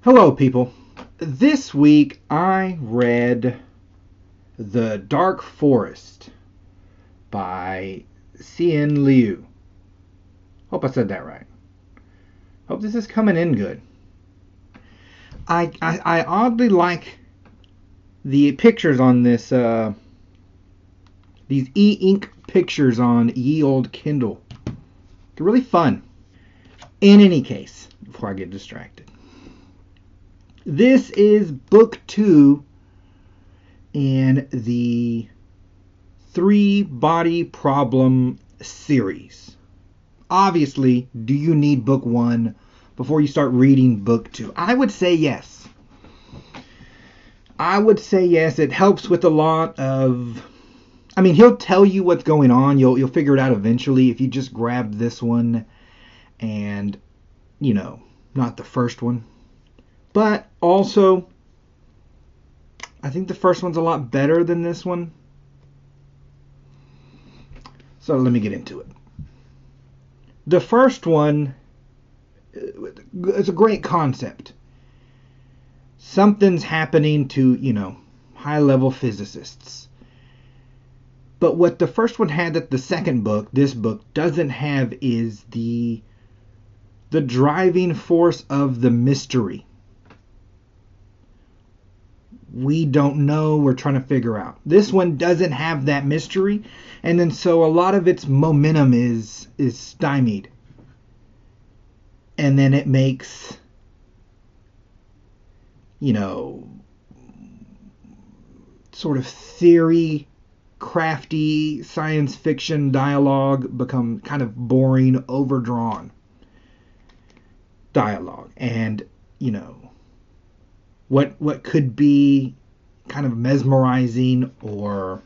Hello, people. This week I read The Dark Forest by Cien Liu. Hope I said that right. Hope this is coming in good. I oddly like the pictures on this, these e-ink pictures on ye old Kindle. They're really fun. In any case, before I get distracted, this is book 2 in the 3-body problem series. Obviously, do you need book 1 before you start reading book 2? I would say yes. It helps with a lot of... he'll tell you what's going on. You'll figure it out eventually if you just grab this one and, not the first one. But also, I think the first one's a lot better than this one. So let me get into it. The first one is a great concept. Something's happening to, high-level physicists. But what the first one had that the second book, this book, doesn't have is the driving force of the mystery. We don't know, we're trying to figure out. This one doesn't have that mystery, and then so a lot of its momentum is stymied. And then it makes, sort of theory, crafty science fiction dialogue become kind of boring, overdrawn dialogue. And, what could be kind of mesmerizing or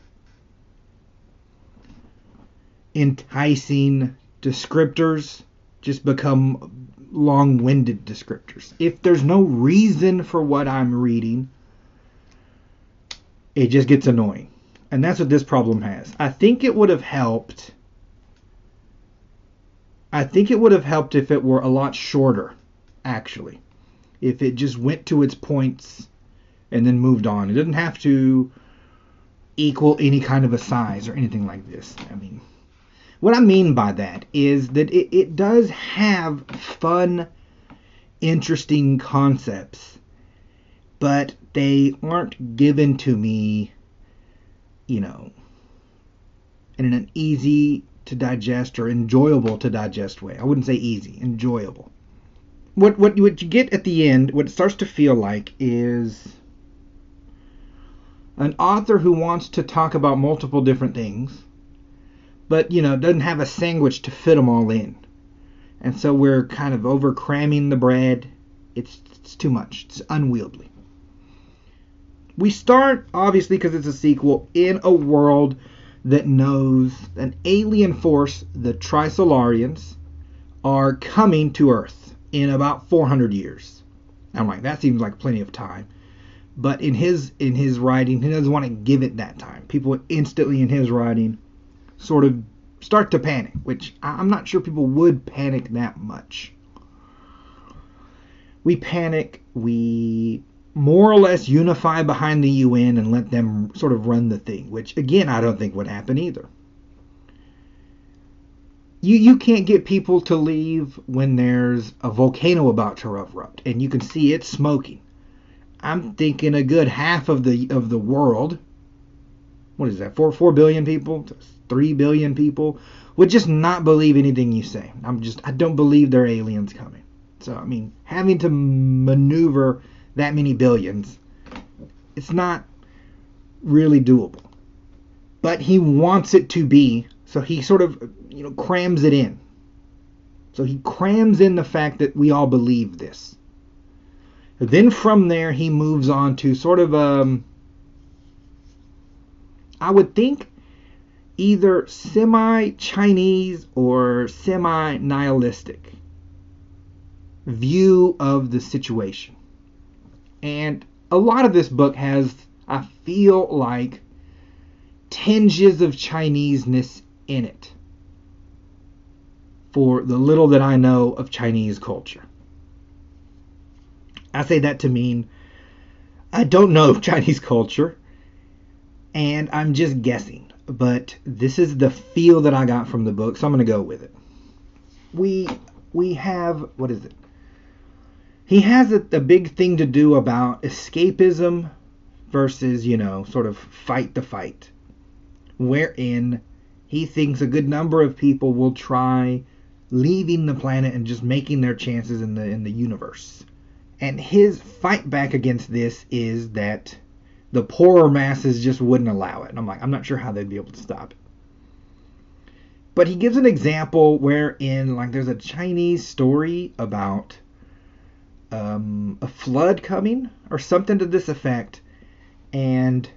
enticing descriptors just become long-winded descriptors. If there's no reason for what I'm reading, it just gets annoying. And that's what this problem has. I think it would have helped if it were a lot shorter, actually. If it just went to its points and then moved on. It doesn't have to equal any kind of a size or anything like this. What I mean by that is that it does have fun, interesting concepts, but they aren't given to me, in an easy to digest or enjoyable to digest way. I wouldn't say easy, enjoyable. What you get at the end, what it starts to feel like is an author who wants to talk about multiple different things, but, doesn't have a sandwich to fit them all in. And so we're kind of over cramming the bread. It's too much. It's unwieldy. We start, obviously, because it's a sequel, in a world that knows an alien force, the Trisolarians, are coming to Earth in about 400 years. I'm like, that seems like plenty of time. But in his writing, he doesn't want to give it that time. People instantly in his writing sort of start to panic, which I'm not sure people would panic that much. We panic, we more or less unify behind the UN and let them sort of run the thing, which again I don't think would happen either. You can't get people to leave when there's a volcano about to erupt and you can see it smoking. I'm thinking a good half of the world, what is that, 4 billion people, 3 billion people, would just not believe anything you say. I don't believe there are aliens coming. So, having to maneuver that many billions, it's not really doable. But he wants it to be, so he sort of, crams it in. So he crams in the fact that we all believe this. Then from there, he moves on to sort of, I would think, either semi-Chinese or semi-nihilistic view of the situation. And a lot of this book has, I feel like, tinges of Chineseness in it, for the little that I know of Chinese culture. I say that to mean I don't know Chinese culture, and I'm just guessing. But this is the feel that I got from the book, so I'm going to go with it. We have, what is it? He has a big thing to do about escapism versus, sort of fight the fight, wherein he thinks a good number of people will try leaving the planet and just making their chances in the universe. And his fight back against this is that the poorer masses just wouldn't allow it. And I'm not sure how they'd be able to stop it. But he gives an example wherein, there's a Chinese story about a flood coming or something to this effect, and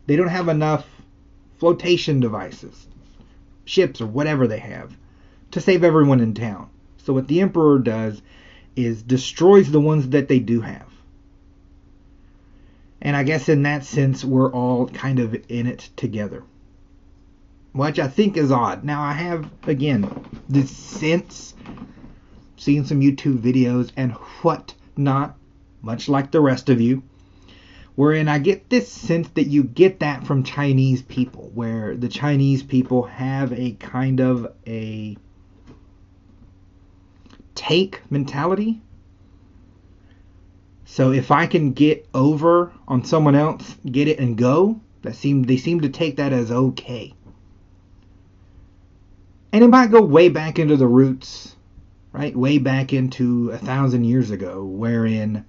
they don't have enough flotation devices, ships or whatever they have, to save everyone in town. So what the emperor does is destroys the ones that they do have. And I guess in that sense, we're all kind of in it together, which I think is odd. Now, I have, again, this sense, seeing some YouTube videos and whatnot, much like the rest of you, wherein I get this sense that you get that from Chinese people, where the Chinese people have a kind of a take mentality. So if I can get over on someone else, get it and go, they seem to take that as okay. And it might go way back into the roots, right? Way back into 1,000 years ago, wherein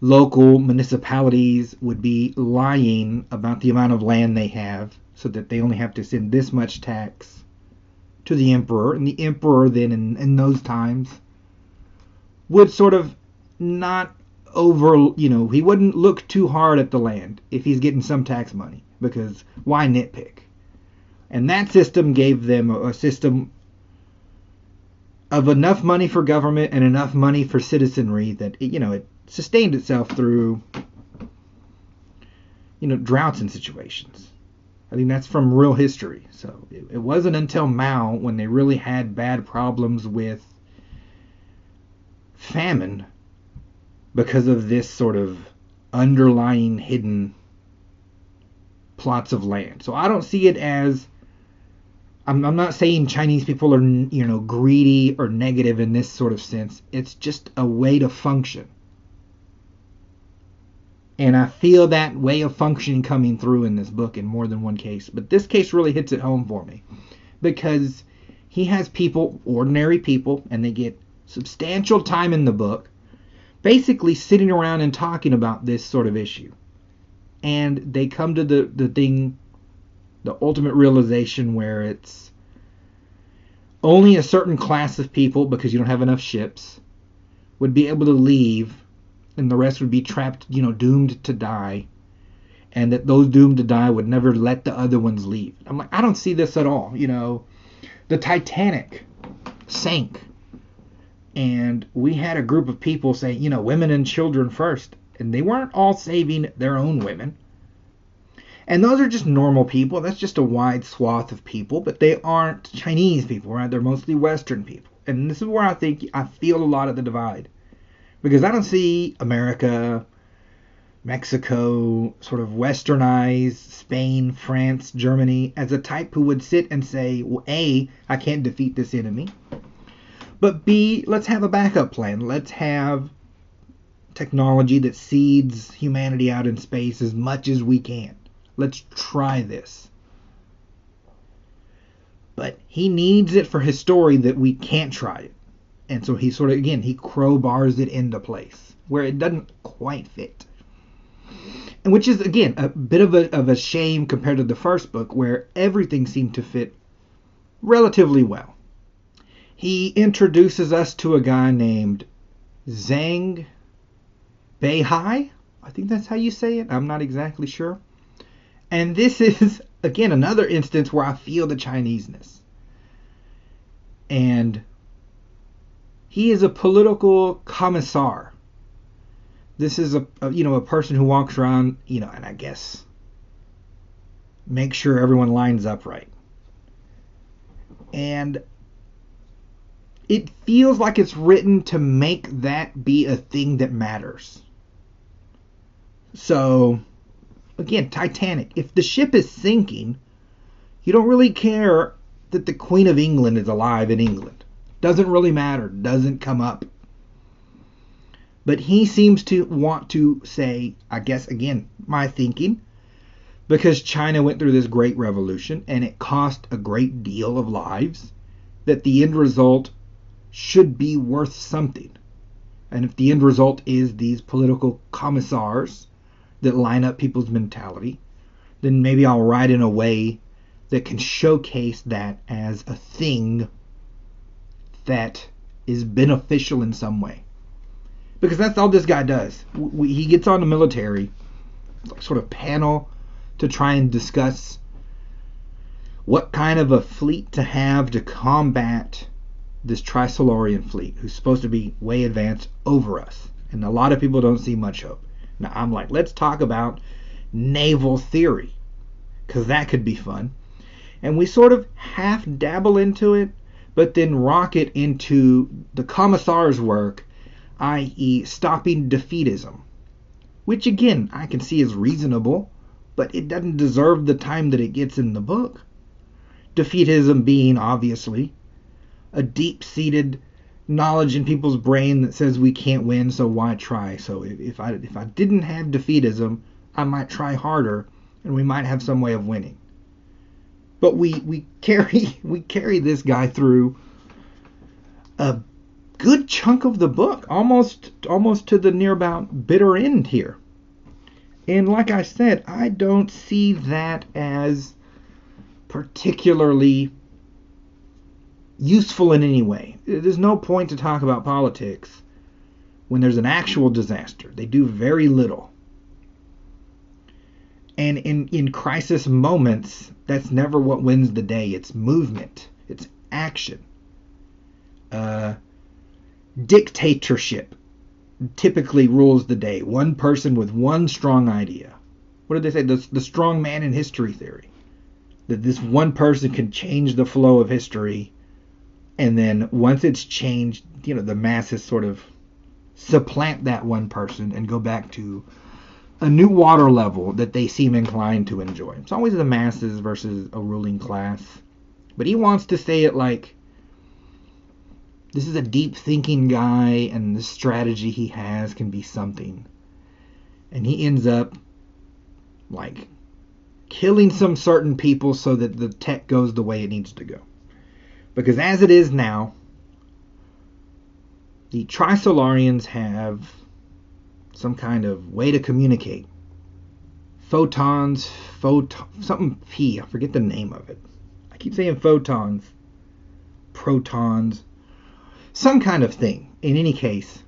local municipalities would be lying about the amount of land they have so that they only have to send this much tax to the emperor. And the emperor then, in those times, would sort of not he wouldn't look too hard at the land if he's getting some tax money, because why nitpick? And that system gave them a system of enough money for government and enough money for citizenry that it sustained itself through droughts and situations. I think that's from real history. So it wasn't until Mao, when they really had bad problems with famine because of this sort of underlying hidden plots of land. So I don't see it as, I'm not saying Chinese people are greedy or negative in this sort of sense. It's just a way to function. And I feel that way of functioning coming through in this book in more than one case. But this case really hits it home for me, because he has people, ordinary people, and they get substantial time in the book basically sitting around and talking about this sort of issue. And they come to the ultimate realization where it's only a certain class of people, because you don't have enough ships, would be able to leave, and the rest would be trapped, doomed to die, and that those doomed to die would never let the other ones leave. I'm like, I don't see this at all. The Titanic sank, and we had a group of people say, women and children first, and they weren't all saving their own women. And those are just normal people. That's just a wide swath of people, but they aren't Chinese people, right? They're mostly Western people. And this is where I feel a lot of the divide. Because I don't see America, Mexico, sort of westernized, Spain, France, Germany, as a type who would sit and say, well, A, I can't defeat this enemy. But B, let's have a backup plan. Let's have technology that seeds humanity out in space as much as we can. Let's try this. But he needs it for his story that we can't try it. And so he sort of, again, he crowbars it into place where it doesn't quite fit. And which is, again, a bit of a shame compared to the first book, where everything seemed to fit relatively well. He introduces us to a guy named Zhang Beihai. I think that's how you say it. I'm not exactly sure. And this is, again, another instance where I feel the Chineseness. And he is a political commissar. This is a person who walks around, and I guess make sure everyone lines up right. And it feels like it's written to make that be a thing that matters. So, again, Titanic. If the ship is sinking, you don't really care that the Queen of England is alive in England. Doesn't really matter. Doesn't come up. But he seems to want to say, I guess, again, my thinking, because China went through this great revolution and it cost a great deal of lives, that the end result should be worth something. And if the end result is these political commissars that line up people's mentality, then maybe I'll write in a way that can showcase that as a thing that is beneficial in some way. Because that's all this guy does. He gets on the military sort of panel to try and discuss what kind of a fleet to have to combat this Trisolarian fleet, who's supposed to be way advanced over us. And a lot of people don't see much hope. Now I'm like, let's talk about naval theory, because that could be fun. And we sort of half dabble into it, but then rocket into the commissar's work, i.e. stopping defeatism, which again I can see is reasonable, but it doesn't deserve the time that it gets in the book. Defeatism being obviously a deep-seated knowledge in people's brain that says we can't win, so why try? So if I didn't have defeatism, I might try harder and we might have some way of winning. But we carry this guy through a good chunk of the book, almost to the near about bitter end here. And like I said, I don't see that as particularly useful in any way. There's no point to talk about politics when there's an actual disaster. They do very little. And in crisis moments, that's never what wins the day. It's movement. It's action. Dictatorship typically rules the day. One person with one strong idea. What did they say? The strong man in history theory. That this one person can change the flow of history, and then once it's changed, the masses sort of supplant that one person and go back to a new water level that they seem inclined to enjoy. It's always the masses versus a ruling class. But he wants to say it like this is a deep thinking guy and the strategy he has can be something. And he ends up like killing some certain people so that the tech goes the way it needs to go. Because as it is now, the Trisolarians have some kind of way to communicate. Photons, something P, I forget the name of it. I keep saying photons, protons, some kind of thing. In any case,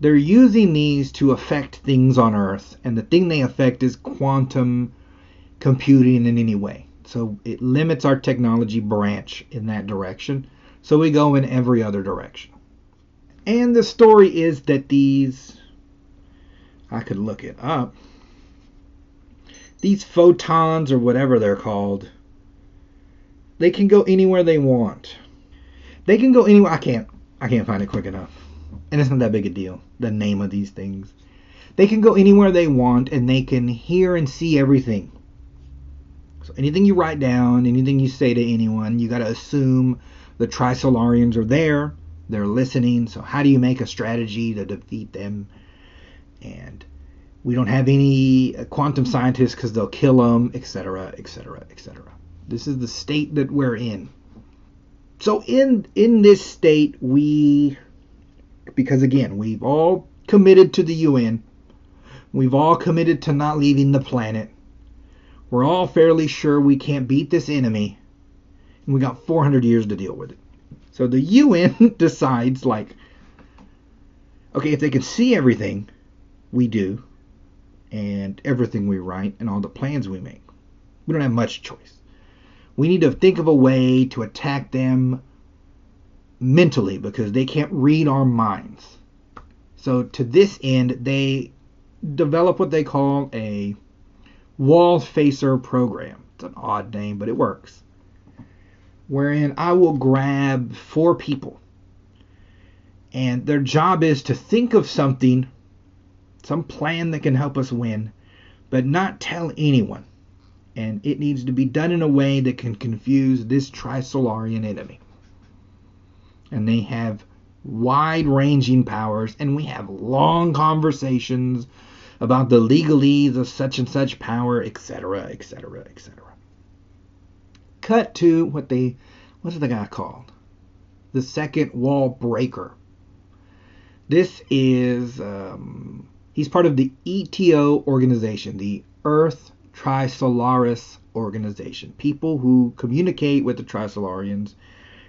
they're using these to affect things on Earth, and the thing they affect is quantum computing in any way. So it limits our technology branch in that direction. So we go in every other direction. And the story is that these, I could look it up, these photons or whatever they're called, they can go anywhere they want. They can go anywhere. I can't find it quick enough. And it's not that big a deal, the name of these things. They can go anywhere they want, and they can hear and see everything. So anything you write down, anything you say to anyone, you got to assume the Trisolarians are there. They're listening. So how do you make a strategy to defeat them? And we don't have any quantum scientists because they'll kill them, etc., etc., etc. This is the state that we're in. So in this state, because again, we've all committed to the UN. We've all committed to not leaving the planet. We're all fairly sure we can't beat this enemy. And we got 400 years to deal with it. So the UN decides, like, okay, if they can see everything we do, and everything we write, and all the plans we make, we don't have much choice. We need to think of a way to attack them mentally, because they can't read our minds. So to this end, they develop what they call a wall facer program. It's an odd name, but it works. wherein I will grab 4 people, and their job is to think of something, some plan that can help us win, but not tell anyone. And it needs to be done in a way that can confuse this Trisolarian enemy. And they have wide-ranging powers, and we have long conversations about the legalese of such and such power, etc., etc., etc. Cut to what's the guy called? The second wall breaker. This is, he's part of the ETO organization, the Earth Trisolaris organization. People who communicate with the Trisolarians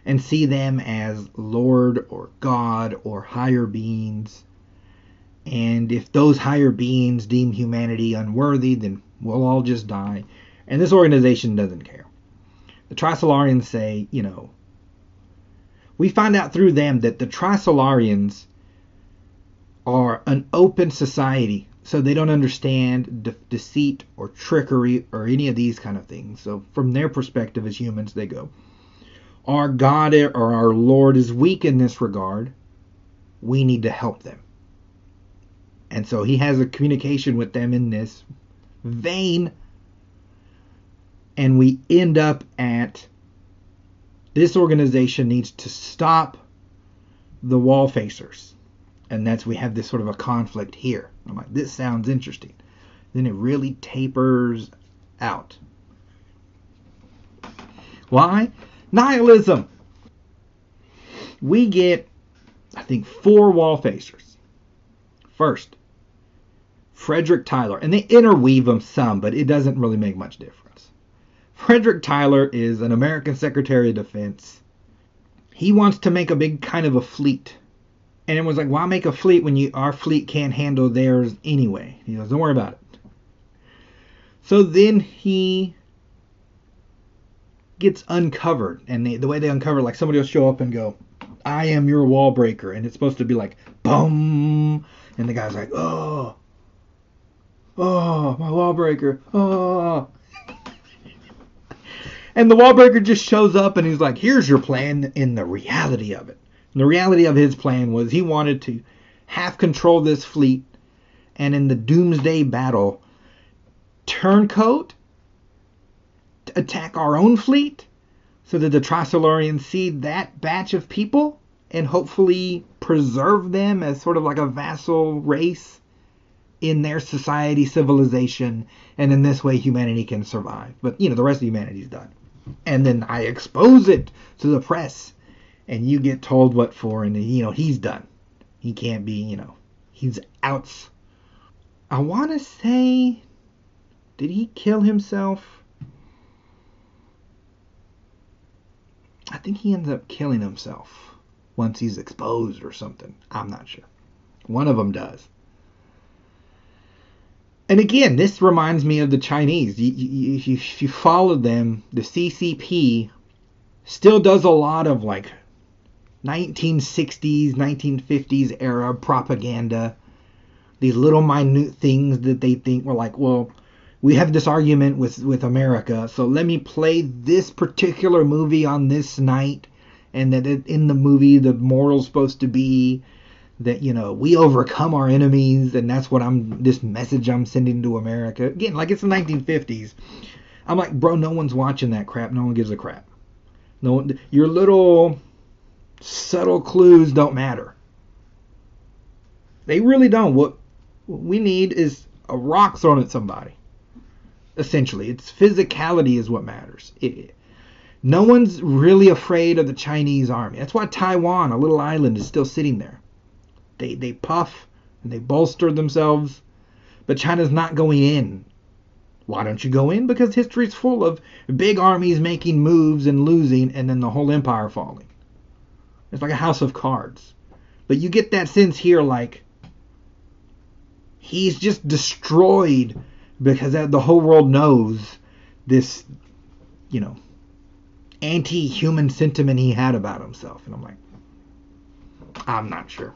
and see them as Lord or God or higher beings. And if those higher beings deem humanity unworthy, then we'll all just die. And this organization doesn't care. The Trisolarians say, we find out through them that the Trisolarians are an open society, so they don't understand deceit or trickery or any of these kind of things. So from their perspective as humans, they go, our God or our Lord is weak in this regard. We need to help them. And so he has a communication with them in this vein. And we end up at this organization needs to stop the wall facers. And we have this sort of a conflict here. I'm like, this sounds interesting. Then it really tapers out. Why? Nihilism. We get, I think, 4 wall facers. First, Frederick Tyler. And they interweave them some, but it doesn't really make much difference. Frederick Tyler is an American Secretary of Defense. He wants to make a big kind of a fleet. And it was like, why make a fleet when our fleet can't handle theirs anyway? He goes, don't worry about it. So then he gets uncovered. And the way they uncover, like somebody will show up and go, I am your wall breaker. And it's supposed to be like, boom. And the guy's like, oh, my wall breaker. Oh. And the wall breaker just shows up and he's like, here's your plan in the reality of it. And the reality of his plan was he wanted to half control this fleet and in the doomsday battle turncoat to attack our own fleet so that the Trisolarians see that batch of people and hopefully preserve them as sort of like a vassal race in their society, civilization, and in this way humanity can survive. But, the rest of humanity's done. And then I expose it to the press. And you get told what for, and he's done. He can't be, he's out. I want to say, did he kill himself? I think he ends up killing himself once he's exposed or something. I'm not sure. One of them does. And again, this reminds me of the Chinese. If you follow them, the CCP still does a lot of 1960s, 1950s era propaganda. These little minute things that they think were like, well, we have this argument with America, so let me play this particular movie on this night, and that in the movie the moral's supposed to be that, we overcome our enemies, and that's what this message I'm sending to America. Again, like it's the 1950s. I'm like, bro, no one's watching that crap. No one gives a crap. No, your little subtle clues don't matter. They really don't. What we need is a rock thrown at somebody. Essentially, it's physicality is what matters. No one's really afraid of the Chinese army. That's why Taiwan, a little island, is still sitting there. They puff and they bolster themselves, but China's not going in. Why don't you go in? Because history's full of big armies making moves and losing, and then the whole empire falling. It's like a house of cards. But you get that sense here, like he's just destroyed because the whole world knows this, anti-human sentiment he had about himself. And I'm like, I'm not sure.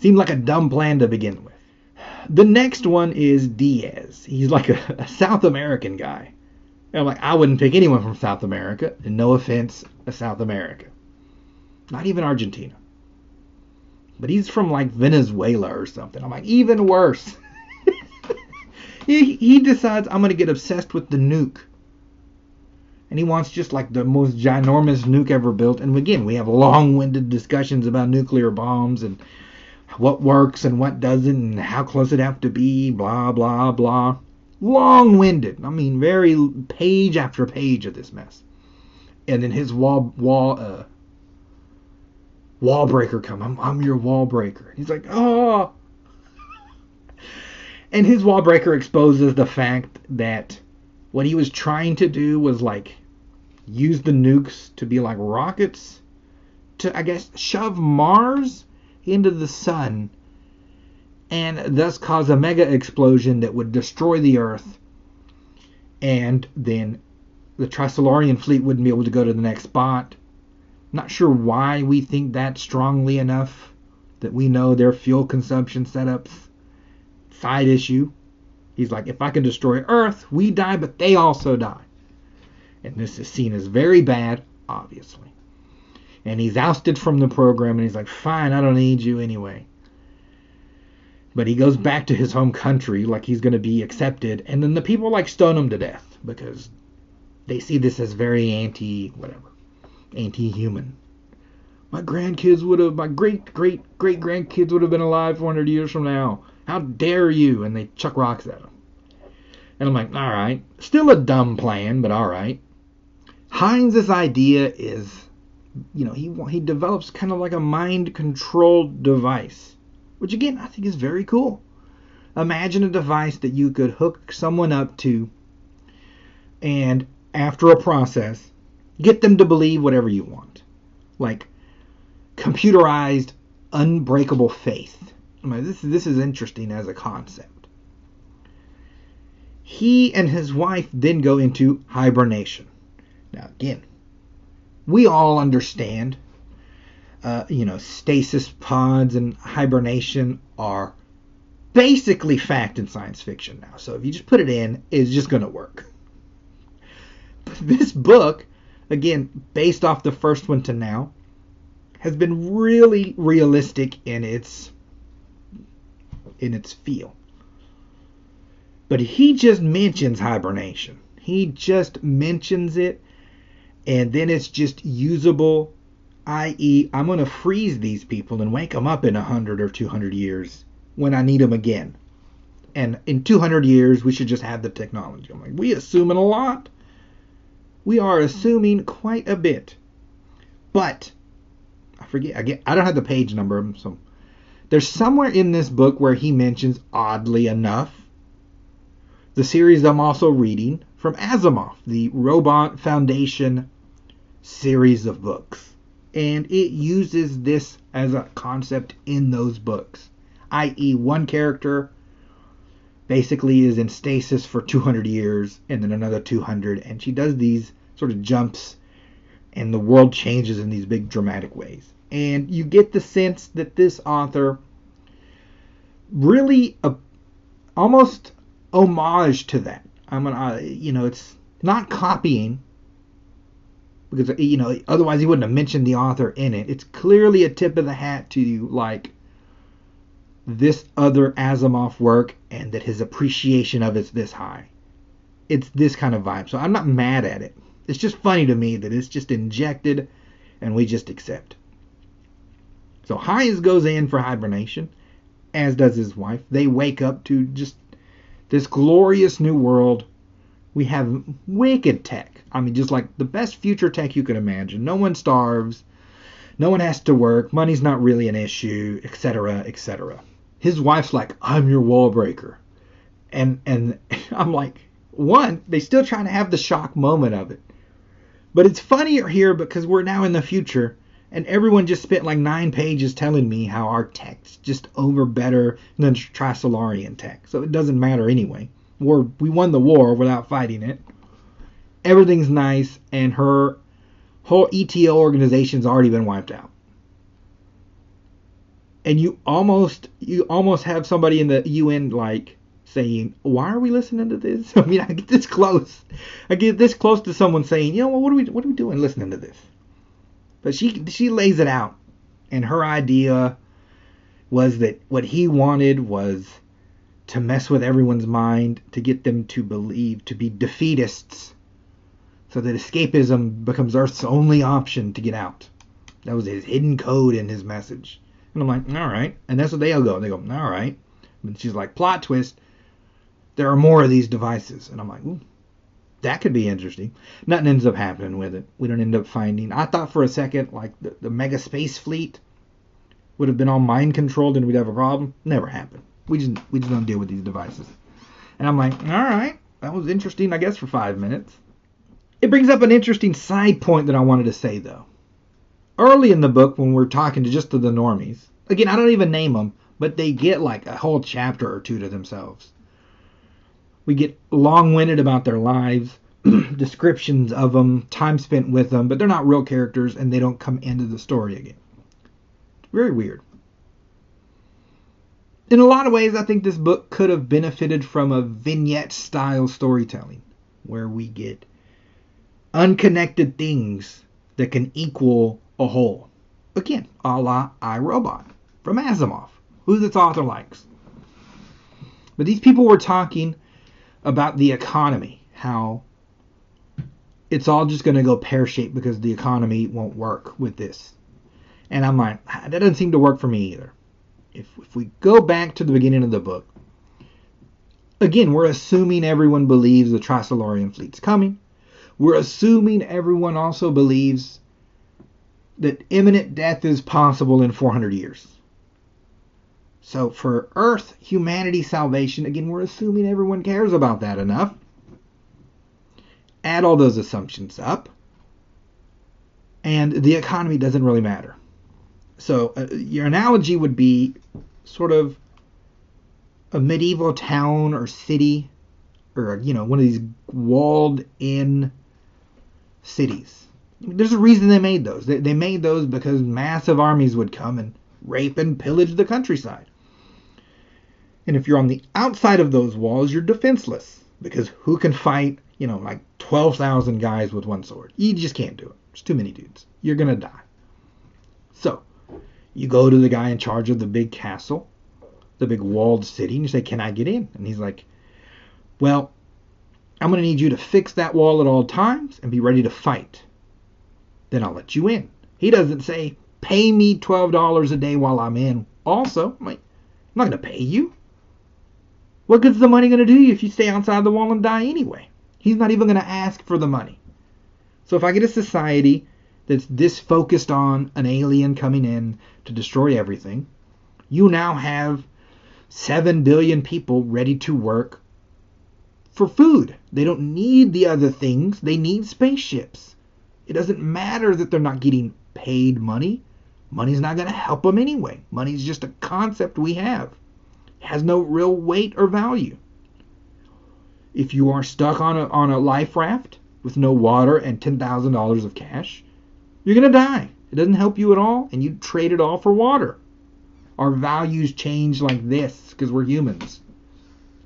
Seemed like a dumb plan to begin with. The next one is Diaz. He's like a South American guy. And I'm like, I wouldn't pick anyone from South America, and no offense to South America. Not even Argentina. But he's from like Venezuela or something. I'm like, even worse. he decides I'm going to get obsessed with the nuke. And he wants just like the most ginormous nuke ever built. And again, we have long-winded discussions about nuclear bombs and what works and what doesn't and how close it have to be, blah, blah, blah. Long-winded. I mean, very page after page of this mess. And then his wall breaker come. I'm your wall breaker. He's like, oh. And his wall breaker exposes the fact that what he was trying to do was like use the nukes to be like rockets to, I guess, shove Mars into the sun and thus cause a mega explosion that would destroy the Earth. And then the Trisolarian fleet wouldn't be able to go to the next spot. Not sure why we think that strongly enough that we know their fuel consumption setups. Side issue. He's like, if I can destroy Earth, we die, but they also die. And this is seen as very bad, obviously. And he's ousted from the program, and he's like, fine, I don't need you anyway. But he goes back to his home country like he's going to be accepted, and then the people like stone him to death because they see this as very anti-human. My great-great-great-grandkids would have been alive 400 years from now. How dare you? And they chuck rocks at him. And I'm like, all right. Still a dumb plan, but all right. Heinz's idea is, he develops kind of like a mind-controlled device, which again, I think is very cool. Imagine a device that you could hook someone up to and after a process, get them to believe whatever you want. Like computerized, unbreakable faith. I mean, this is interesting as a concept. He and his wife then go into hibernation. Now, again, we all understand, stasis pods and hibernation are basically fact in science fiction now. So if you just put it in, it's just going to work. But this book, again, based off the first one to now, has been really realistic in its feel. But he just mentions hibernation. He just mentions it, and then it's just usable, i.e., I'm going to freeze these people and wake them up in 100 or 200 years when I need them again. And in 200 years, we should just have the technology. I'm like, we assuming a lot. We are assuming quite a bit. But, I don't have the page number, so there's somewhere in this book where he mentions, oddly enough, the series I'm also reading from Asimov, the Robot Foundation series of books. And it uses this as a concept in those books. I.e., one character basically is in stasis for 200 years and then another 200. And she does these sort of jumps and the world changes in these big dramatic ways. And you get the sense that this author really almost homage to that. It's not copying because otherwise he wouldn't have mentioned the author in it. It's clearly a tip of the hat to like this other Asimov work and that his appreciation of it's this high. It's this kind of vibe. So I'm not mad at it. It's just funny to me that it's just injected and we just accept. So Heinz goes in for hibernation, as does his wife. They wake up to just this glorious new world. We have wicked tech. I mean, just like the best future tech you can imagine. No one starves. No one has to work. Money's not really an issue, etc., etc. His wife's like, I'm your wall breaker. And I'm like, one, they still trying to have the shock moment of it. But it's funnier here because we're now in the future and everyone just spent like 9 pages telling me how our tech's just over better than Trisolarian tech. So it doesn't matter anyway. We won the war without fighting it. Everything's nice and her whole ETO organization's already been wiped out. And you almost have somebody in the UN like saying, why are we listening to this? I mean, I get this close. I get this close to someone saying, you know, well, what are we doing listening to this? But she lays it out. And her idea was that what he wanted was to mess with everyone's mind, to get them to believe, to be defeatists, so that escapism becomes Earth's only option to get out. That was his hidden code in his message. And I'm like, all right. And that's what they'll go. They go, all right. And she's like, plot twist, there are more of these devices. And I'm like, ooh, that could be interesting. Nothing ends up happening with it. We don't end up finding. I thought for a second, like, the mega space fleet would have been all mind controlled and we'd have a problem. Never happened. We just don't deal with these devices. And I'm like, all right, that was interesting, I guess, for 5 minutes. It brings up an interesting side point that I wanted to say, though. Early in the book, when we're talking to just to the normies, again, I don't even name them, but they get like a whole chapter or two to themselves. We get long-winded about their lives, descriptions of them, time spent with them, but they're not real characters and they don't come into the story again. It's very weird. In a lot of ways, I think this book could have benefited from a vignette-style storytelling, where we get unconnected things that can equal a whole. Again, a la iRobot from Asimov, who this author likes. But these people were talking about the economy, how it's all just going to go pear-shaped because the economy won't work with this. And I'm like, that doesn't seem to work for me either. If we go back to the beginning of the book, again, we're assuming everyone believes the Trisolarian fleet's coming. We're assuming everyone also believes that imminent death is possible in 400 years. So for Earth, humanity, salvation, again, we're assuming everyone cares about that enough. Add all those assumptions up, and the economy doesn't really matter. So your analogy would be sort of a medieval town or city, or, you know, one of these walled-in cities. There's a reason they made those. They made those because massive armies would come and rape and pillage the countryside. And if you're on the outside of those walls, you're defenseless, because who can fight, you know, like 12,000 guys with one sword? You just can't do it. There's too many dudes. You're going to die. So you go to the guy in charge of the big castle, the big walled city, and you say, can I get in? And he's like, well, I'm going to need you to fix that wall at all times and be ready to fight. Then I'll let you in. He doesn't say, pay me $12 a day while I'm in. Also, I'm like, I'm not going to pay you. What good's the money going to do you if you stay outside the wall and die anyway? He's not even going to ask for the money. So if I get a society that's this focused on an alien coming in to destroy everything, you now have 7 billion people ready to work for food. They don't need the other things. They need spaceships. It doesn't matter that they're not getting paid money. Money's not going to help them anyway. Money's just a concept we have. It has no real weight or value. If you are stuck on a life raft with no water and $10,000 of cash, you're going to die. It doesn't help you at all, and you trade it all for water. Our values change like this because we're humans.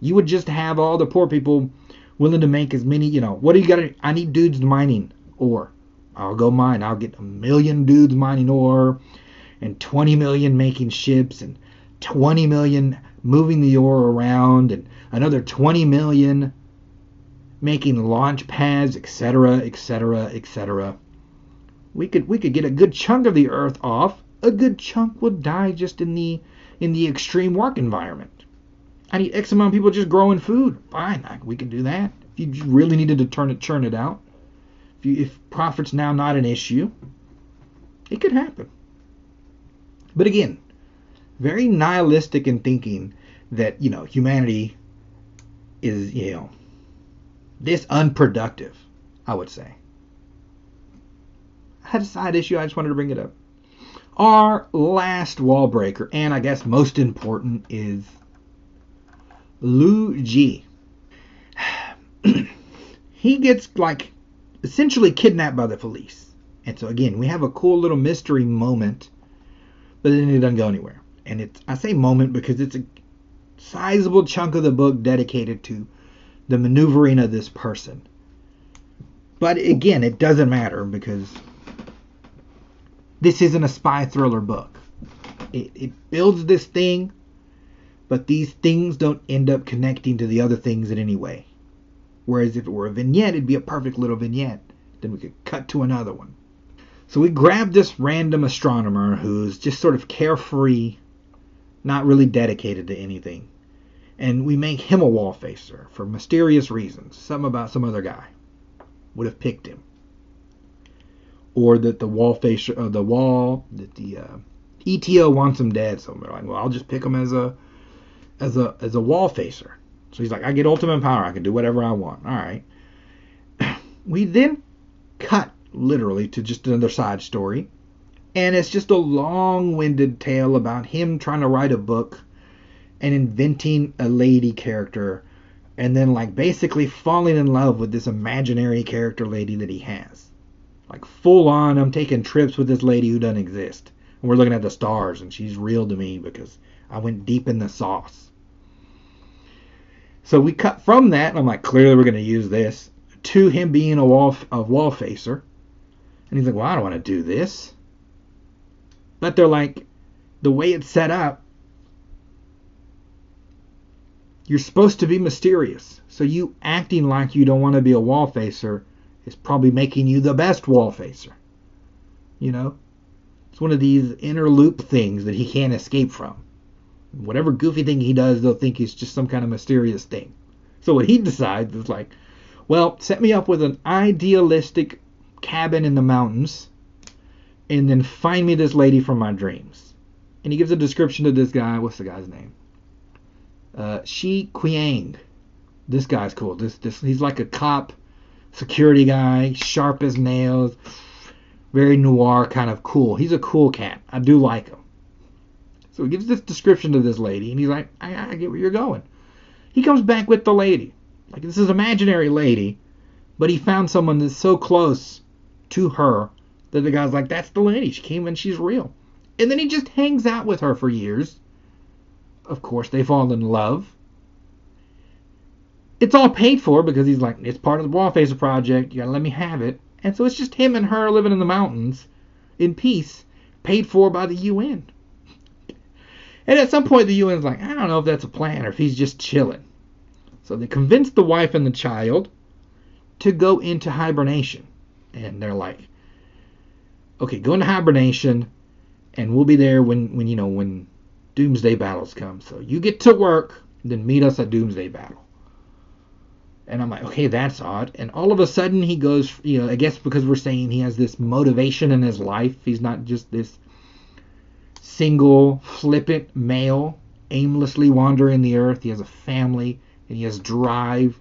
You would just have all the poor people willing to make as many, you know, what do you got to, I need dudes mining ore. I'll go mine. I'll get 1 million dudes mining ore and 20 million making ships and 20 million moving the ore around and another 20 million making launch pads, etc., etc., etc. We could get a good chunk of the Earth off. A good chunk would die just in the extreme work environment. I need X amount of people just growing food. Fine, we can do that. If you really needed to churn it out, if profit's now not an issue, it could happen. But again, very nihilistic in thinking that, you know, humanity is, you know, this unproductive, I would say. I had a side issue, I just wanted to bring it up. Our last wall breaker, and I guess most important, is Lu Ji. He gets, like, essentially kidnapped by the police. And so, again, we have a cool little mystery moment, but then it doesn't go anywhere. And I say moment because it's Sizable chunk of the book dedicated to the maneuvering of this person. But again, it doesn't matter because this isn't a spy thriller book. It builds this thing, but these things don't end up connecting to the other things in any way. Whereas if it were a vignette, it'd be a perfect little vignette. Then we could cut to another one. So we grab this random astronomer who's just sort of carefree, not really dedicated to anything. And we make him a wall facer for mysterious reasons. Something about some other guy would have picked him. Or that the wall facer, that the ETO wants him dead. So they're like, well, I'll just pick him as a wall facer. So he's like, I get ultimate power. I can do whatever I want. All right. We then cut literally to just another side story. And it's just a long-winded tale about him trying to write a book and inventing a lady character and then like basically falling in love with this imaginary character lady that he has. Like full on, I'm taking trips with this lady who doesn't exist. And we're looking at the stars and she's real to me because I went deep in the sauce. So we cut from that, and I'm like, clearly we're going to use this, to him being a wall facer. And he's like, well, I don't want to do this. But they're like, the way it's set up, you're supposed to be mysterious. So you acting like you don't want to be a wall facer is probably making you the best wall facer. You know? It's one of these inner loop things that he can't escape from. Whatever goofy thing he does, they'll think he's just some kind of mysterious thing. So what he decides is like, well, set me up with an idealistic cabin in the mountains and then find me this lady from my dreams. And he gives a description to this guy. What's the guy's name? Shi Qiang. This guy's cool. He's like a cop, security guy, sharp as nails, very noir, kind of cool. He's a cool cat. I do like him. So he gives this description to this lady, and he's like, I get where you're going. He comes back with the lady. Like, this is an imaginary lady, but he found someone that's so close to her that the guy's like, that's the lady. She came and she's real. And then he just hangs out with her for years. Of course, they fall in love. It's all paid for because he's like, it's part of the Wall Facer project. You gotta let me have it. And so it's just him and her living in the mountains in peace, paid for by the UN. And at some point, the UN's like, I don't know if that's a plan or if he's just chilling. So they convince the wife and the child to go into hibernation. And they're like, okay, go into hibernation, and we'll be there when Doomsday Battles come. So you get to work, then meet us at Doomsday Battle. And I'm like, okay, that's odd. And all of a sudden he goes, I guess because we're saying he has this motivation in his life. He's not just this single, flippant male, aimlessly wandering the earth. He has a family, and he has drive.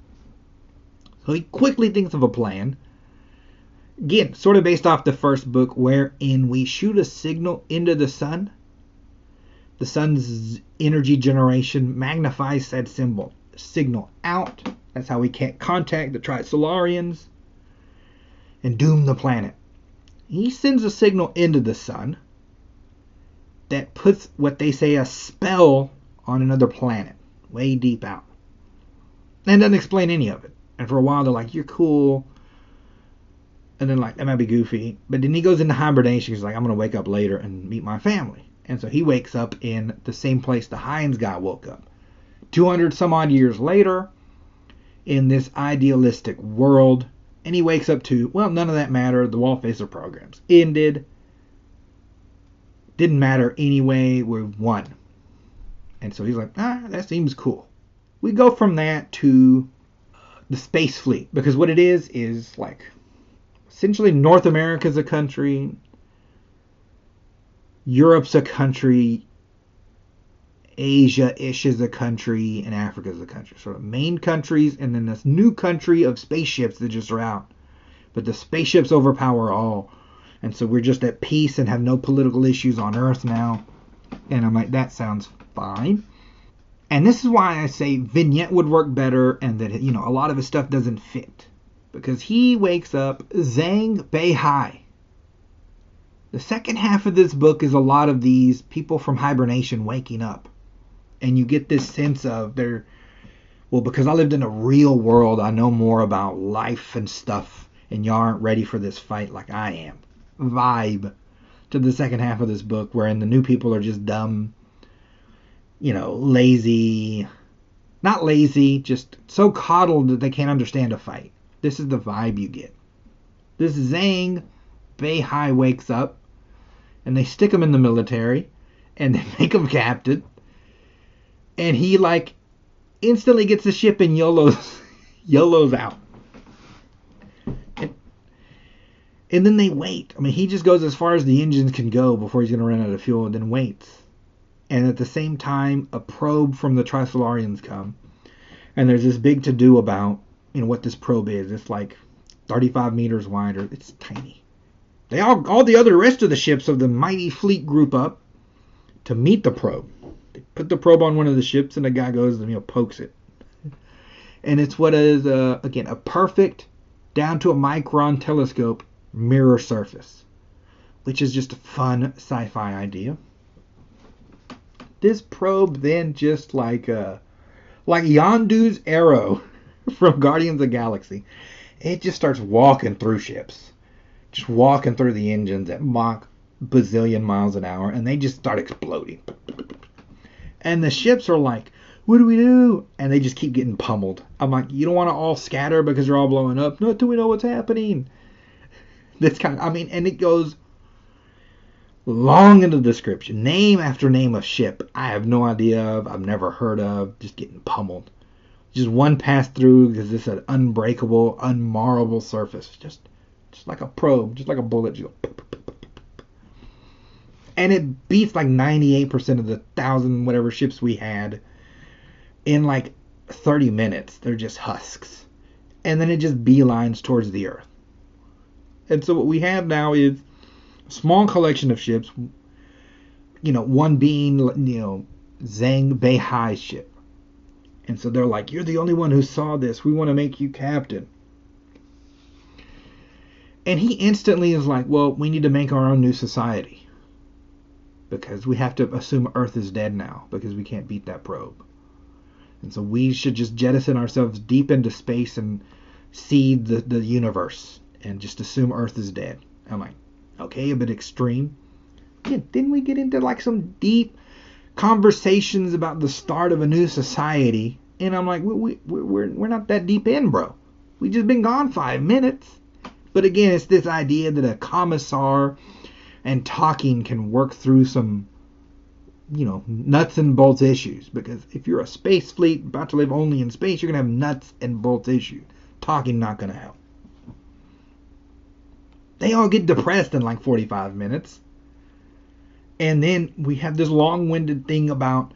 So he quickly thinks of a plan. Again, sort of based off the first book, wherein we shoot a signal into the sun. The sun's energy generation magnifies said signal out. That's how we can't contact the Trisolarians and doom the planet. He sends a signal into the sun that puts what they say a spell on another planet, way deep out. And doesn't explain any of it. And for a while they're like, you're cool. And then like, that might be goofy. But then he goes into hibernation. He's like, I'm going to wake up later and meet my family. And so he wakes up in the same place the Hines guy woke up. 200 some odd years later, in this idealistic world. And he wakes up to, well, none of that mattered. The Wall Facer programs ended. Didn't matter anyway. We won. And so he's like, that seems cool. We go from that to the space fleet. Because what it is like, essentially North America's a country. Europe's a country. Asia-ish is a country. And Africa's a country. Sort of main countries. And then this new country of spaceships that just are out. But the spaceships overpower all. And so we're just at peace and have no political issues on Earth now. And I'm like, that sounds fine. And this is why I say vignette would work better and that, a lot of his stuff doesn't fit. Because he wakes up Zhang Beihai. The second half of this book is a lot of these people from hibernation waking up. And you get this sense of well, because I lived in a real world, I know more about life and stuff, and y'all aren't ready for this fight like I am. Vibe to the second half of this book, wherein the new people are just dumb, lazy. Not lazy, just so coddled that they can't understand a fight. This is the vibe you get. This Zhang Beihai wakes up, and they stick him in the military, and they make him captain, and he instantly gets the ship and YOLO's out. And then they wait. I mean, he just goes as far as the engines can go before he's going to run out of fuel, and then waits. And at the same time, a probe from the Trisolarians come, and there's this big to-do about what this probe is. It's 35 meters wide, or it's tiny. All the rest of the ships of the mighty fleet group up to meet the probe. They put the probe on one of the ships, and the guy goes and pokes it. And it's what is again a perfect, down to a micron telescope mirror surface, which is just a fun sci-fi idea. This probe then, just like Yondu's arrow from Guardians of the Galaxy, it just starts walking through ships, just walking through the engines at Mach bazillion miles an hour, and they just start exploding. And the ships are like, what do we do? And they just keep getting pummeled. I'm like, you don't want to all scatter because you're all blowing up? Not till we know what's happening. This and it goes long into the description. Name after name of ship I have no idea of, I've never heard of, just getting pummeled. Just one pass through because it's an unbreakable, unmarrable surface. Just like a probe, just like a bullet. And it beats 98% of the 1,000 whatever ships we had in 30 minutes. They're just husks. And then it just beelines towards the Earth. And so what we have now is a small collection of ships, one being, Zhang Beihai's ship. And so they're like, you're the only one who saw this. We want to make you captain. And he instantly is like, well, we need to make our own new society. Because we have to assume Earth is dead now, because we can't beat that probe. And so we should just jettison ourselves deep into space and seed the universe and just assume Earth is dead. I'm like, okay, a bit extreme. Yeah, didn't we get into some deep conversations about the start of a new society? And I'm like, we're not that deep in, bro. We just been gone 5 minutes. But again, it's this idea that a commissar and talking can work through some, nuts and bolts issues. Because if you're a space fleet about to live only in space, you're going to have nuts and bolts issues. Talking not going to help. They all get depressed in 45 minutes. And then we have this long-winded thing about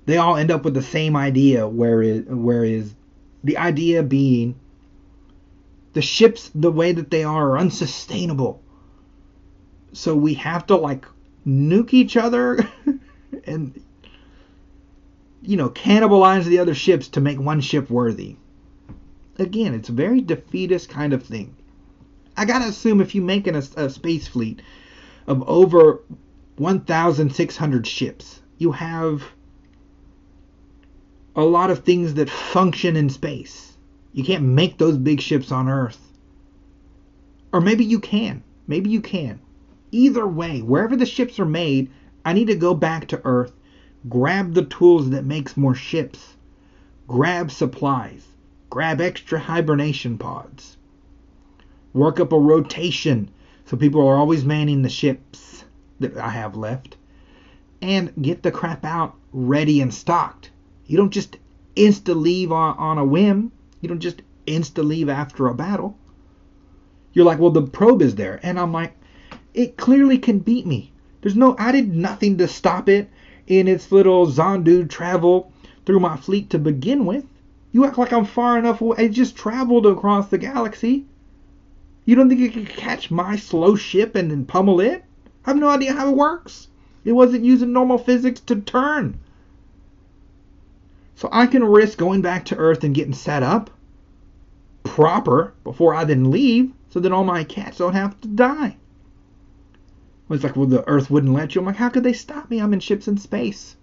they all end up with the same idea, whereas the idea being the ships, the way that they are unsustainable. So we have to nuke each other and cannibalize the other ships to make one ship worthy. Again, it's a very defeatist kind of thing. I gotta assume if you make a space fleet of over 1,600 ships, you have a lot of things that function in space. You can't make those big ships on Earth. Or maybe you can. Maybe you can. Either way, wherever the ships are made, I need to go back to Earth, grab the tools that makes more ships, grab supplies, grab extra hibernation pods, work up a rotation so people are always manning the ships that I have left, and get the crap out ready and stocked. You don't just insta-leave on a whim. You don't just insta-leave after a battle. You're like, well, the probe is there. And I'm like, it clearly can beat me. I did nothing to stop it in its little Zondu travel through my fleet to begin with. You act like I'm far enough away. It just traveled across the galaxy. You don't think it can catch my slow ship and then pummel it? I have no idea how it works. It wasn't using normal physics to turn. So I can risk going back to Earth and getting set up proper before I then leave, so that all my cats don't have to die. It's like, well, the Earth wouldn't let you. I'm like, how could they stop me? I'm in ships in space.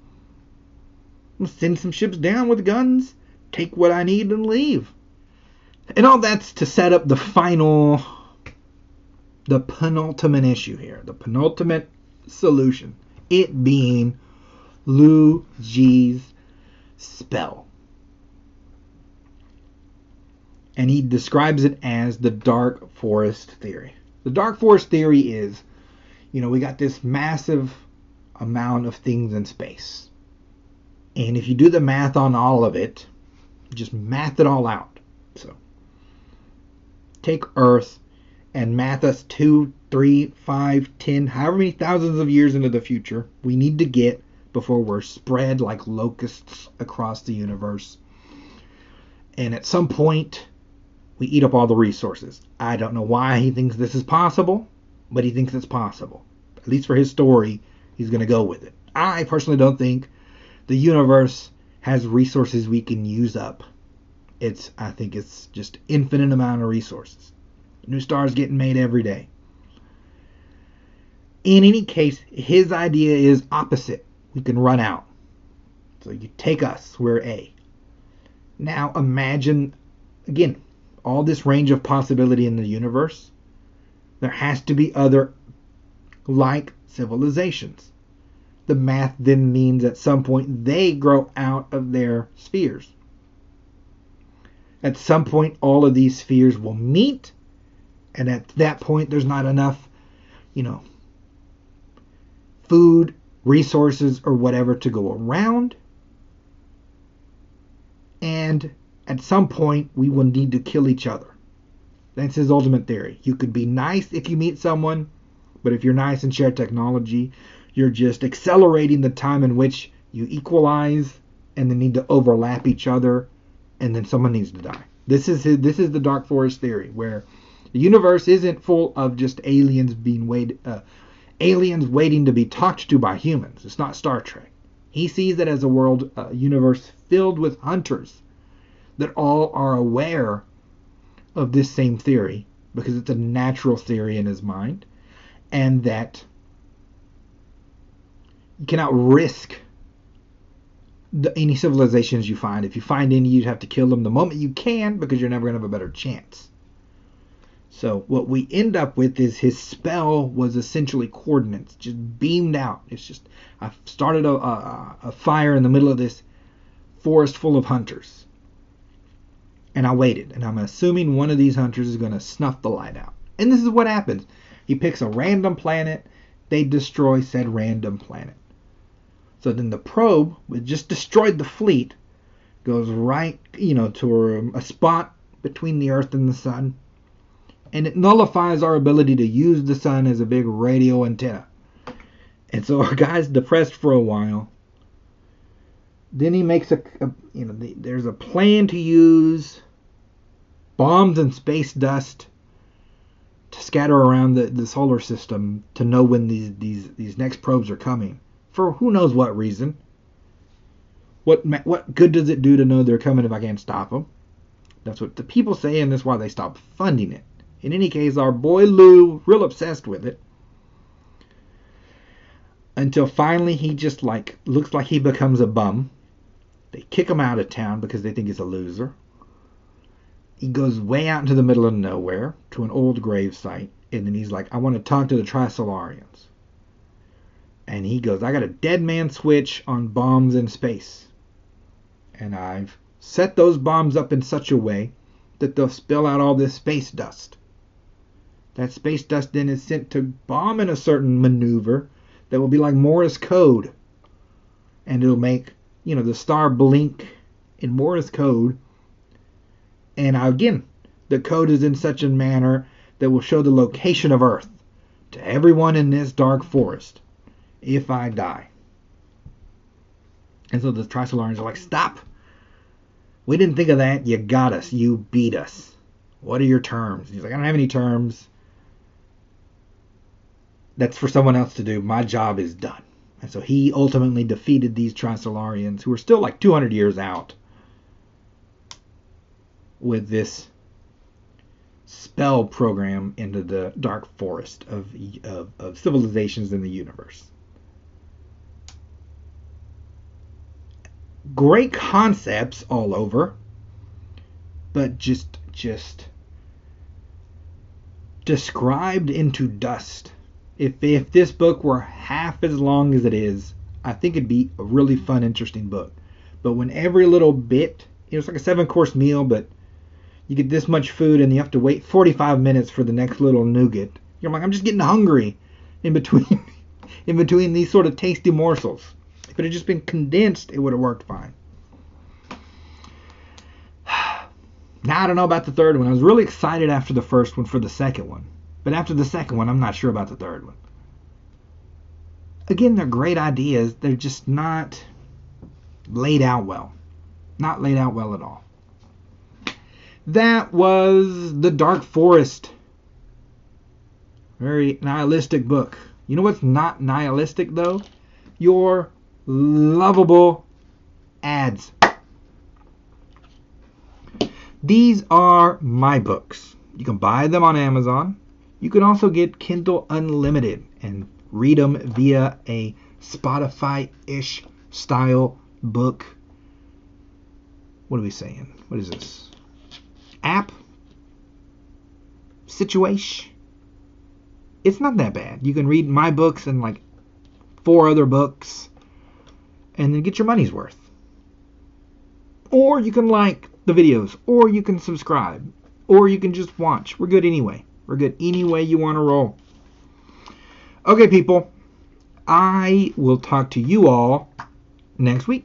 I'll send some ships down with guns, take what I need, and leave. And all that's to set up the penultimate issue here, the penultimate solution, it being Lu Ji's spell. And he describes it as the Dark Forest theory. The Dark Forest theory is, we got this massive amount of things in space. And if you do the math on all of it, just math it all out. So, take Earth and math us 2, 3, 5, 10, however many thousands of years into the future we need to get before we're spread like locusts across the universe. And at some point, we eat up all the resources. I don't know why he thinks this is possible, but he thinks it's possible. At least for his story, he's going to go with it. I personally don't think the universe has resources we can use up. I think it's just infinite amount of resources. New stars getting made every day. In any case, his idea is opposite. We can run out. So you take us, we're A. Now imagine, again, all this range of possibility in the universe. There has to be other like civilizations. The math then means at some point they grow out of their spheres. At some point all of these spheres will meet, and at that point there's not enough, food, resources, or whatever to go around. And at some point we will need to kill each other. That's his ultimate theory. You could be nice if you meet someone, but if you're nice and share technology, you're just accelerating the time in which you equalize and then need to overlap each other, and then someone needs to die. This is the Dark Forest theory, where the universe isn't full of just aliens waiting to be talked to by humans. It's not Star Trek. He sees it as a universe filled with hunters that all are aware of this same theory, because it's a natural theory in his mind, and that you cannot risk any civilizations you find. If you find any, you'd have to kill them the moment you can, because you're never going to have a better chance. So what we end up with is his spell was essentially coordinates, just beamed out. It's just, I started a fire in the middle of this forest full of hunters. And I waited, and I'm assuming one of these hunters is going to snuff the light out. And this is what happens. He picks a random planet, they destroy said random planet. So then the probe, which just destroyed the fleet, goes right, to a spot between the Earth and the Sun, and it nullifies our ability to use the Sun as a big radio antenna. And so our guy's depressed for a while. Then he makes there's a plan to use bombs and space dust to scatter around the solar system to know when these next probes are coming. For who knows what reason. What good does it do to know they're coming if I can't stop them? That's what the people say, and that's why they stopped funding it. In any case, our boy Lou, real obsessed with it. Until finally he just looks like he becomes a bum. They kick him out of town because they think he's a loser. He goes way out into the middle of nowhere to an old grave site, and then he's like, I want to talk to the Trisolarians. And he goes, I got a dead man switch on bombs in space. And I've set those bombs up in such a way that they'll spill out all this space dust. That space dust then is sent to bomb in a certain maneuver that will be like Morse code. And it'll make, the star blink in Morse code. And again, the code is in such a manner that will show the location of Earth to everyone in this dark forest if I die. And so the Trisolarians are like, stop. We didn't think of that. You got us. You beat us. What are your terms? He's like, I don't have any terms. That's for someone else to do. My job is done. And so he ultimately defeated these Trisolarians, who are still like 200 years out, with this spell program into the dark forest of civilizations in the universe. Great concepts all over, but just described into dust. If this book were half as long as it is, I think it'd be a really fun, interesting book. But when every little bit, it's like a 7-course meal, but you get this much food and you have to wait 45 minutes for the next little nougat. You're like, I'm just getting hungry in between in between these sort of tasty morsels. If it had just been condensed, it would have worked fine. Now I don't know about the third one. I was really excited after the first one for the second one. But after the second one, I'm not sure about the third one. Again, they're great ideas. They're just not laid out well. Not laid out well at all. That was The Dark Forest. Very nihilistic book. You know what's not nihilistic, though? Your lovable ads. These are my books. You can buy them on Amazon. You can also get Kindle Unlimited and read them via a Spotify-ish style book. What are we saying? What is this? App? Situation? It's not that bad. You can read my books and like 4 other books and then get your money's worth. Or you can like the videos, or you can subscribe, or you can just watch. We're good anyway. We're good any way you want to roll. Okay, people. I will talk to you all next week.